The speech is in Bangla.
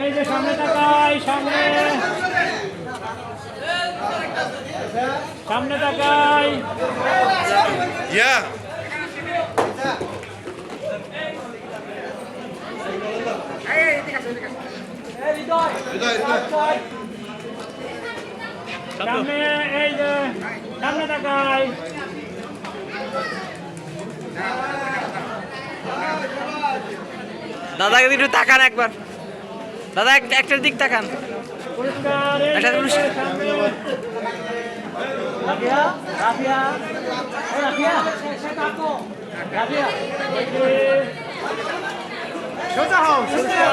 এই যে সামনে তাকাই, সামনে সামনে তাকাই। সামনে, এই যে সামনে তাকাই। দাদা একটু তাকান একবার, দাদা একটার দিক তাকান। সোজা হও, সোজা।